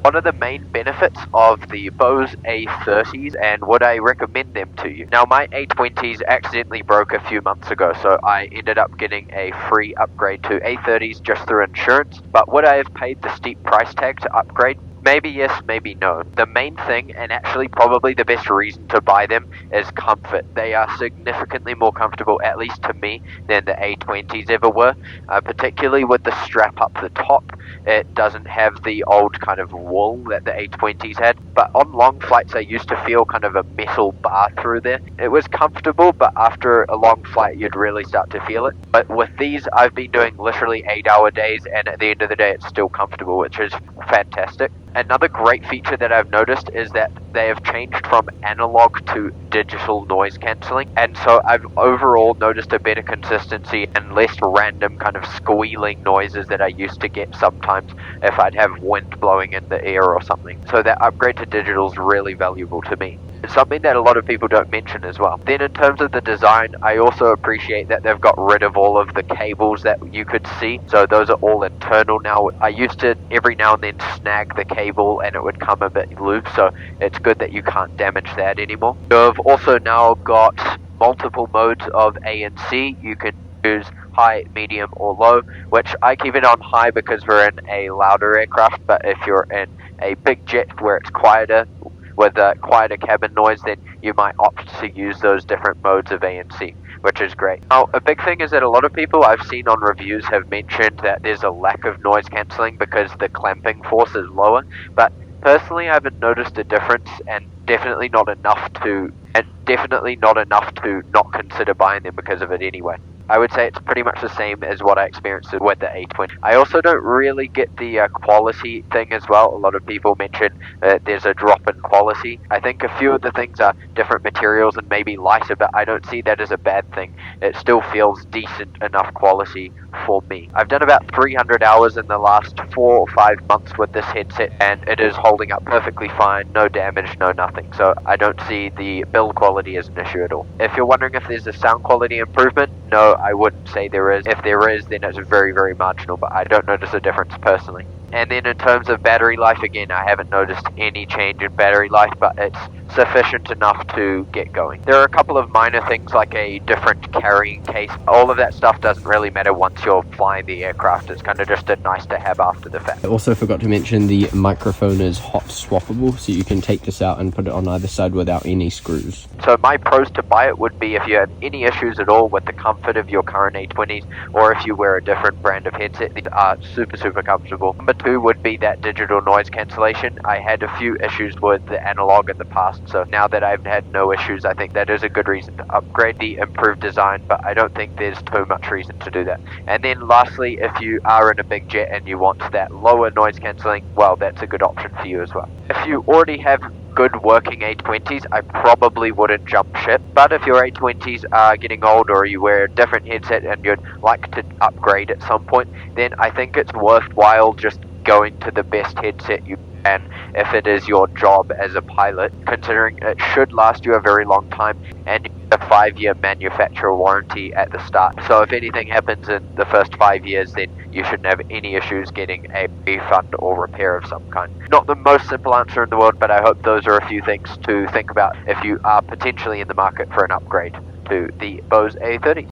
What are the main benefits of the Bose A30s and would I recommend them to you? Now, my A20s accidentally broke a few months ago, so I ended up getting a free upgrade to A30s just through insurance, but would I have paid the steep price tag to upgrade? Maybe yes, maybe no. The main thing, and actually probably the best reason to buy them, is comfort. They are significantly more comfortable, at least to me, than the A20s ever were, particularly with the strap up the top. It doesn't have the old kind of wool that the A20s had, but on long flights I used to feel kind of a metal bar through there. It was comfortable, but after a long flight you'd really start to feel it. But with these, I've been doing literally 8-hour days, and at the end of the day it's still comfortable, which is fantastic. Another great feature that I've noticed is that they have changed from analog to digital noise cancelling, and so I've overall noticed a better consistency and less random kind of squealing noises that I used to get sometimes if I'd have wind blowing in the ear or something. So that upgrade to digital is really valuable to me. It's something that a lot of people don't mention as well. Then in terms of the design, I also appreciate that they've got rid of all of the cables that you could see, so those are all internal now. I used to every now and then snag the cable and it would come a bit loose, so it's good that you can't damage that anymore. You've also now got multiple modes of ANC. You can choose high, medium or low, which I keep it on high because we're in a louder aircraft, but if you're in a big jet where it's quieter, with quieter cabin noise, then you might opt to use those different modes of ANC, which is great. Now, a big thing is that a lot of people I've seen on reviews have mentioned that there's a lack of noise cancelling because the clamping force is lower, but personally I haven't noticed a difference, and definitely not enough to not consider buying them because of it anyway. I would say it's pretty much the same as what I experienced with the A20. I also don't really get the quality thing as well. A lot of people mention that there's a drop in quality. I think a few of the things are different materials and maybe lighter, but I don't see that as a bad thing. It still feels decent enough quality for me. I've done about 300 hours in the last 4 or 5 months with this headset, and it is holding up perfectly fine, no damage, no nothing. So I don't see the build quality as an issue at all. If you're wondering if there's a sound quality improvement, no, I wouldn't say there is. If there is, then it's very, very marginal, but I don't notice a difference personally. And then in terms of battery life, again, I haven't noticed any change in battery life, but it's sufficient enough to get going. There are a couple of minor things like a different carrying case. All of that stuff doesn't really matter once you're flying the aircraft. It's kind of just a nice to have after the fact. I also forgot to mention the microphone is hot swappable, so you can take this out and put it on either side without any screws. So my pros to buy it would be if you have any issues at all with the comfort of your current A20s, or if you wear a different brand of headset, these are super, super comfortable. Number 2 would be that digital noise cancellation. I had a few issues with the analog in the past, so now that I've had no issues, I think that is a good reason to upgrade. The improved design, but I don't think there's too much reason to do that. And then lastly, if you are in a big jet and you want that lower noise cancelling, well, that's a good option for you as well. If you already have good working A20s, I probably wouldn't jump ship, but if your A20s are getting old or you wear a different headset and you'd like to upgrade at some point, then I think it's worthwhile just going to the best headset you can if it is your job as a pilot, considering it should last you a very long time and a 5-year manufacturer warranty at the start. So if anything happens in the first 5 years, then you shouldn't have any issues getting a refund or repair of some kind. Not the most simple answer in the world, but I hope those are a few things to think about if you are potentially in the market for an upgrade to the Bose A30s.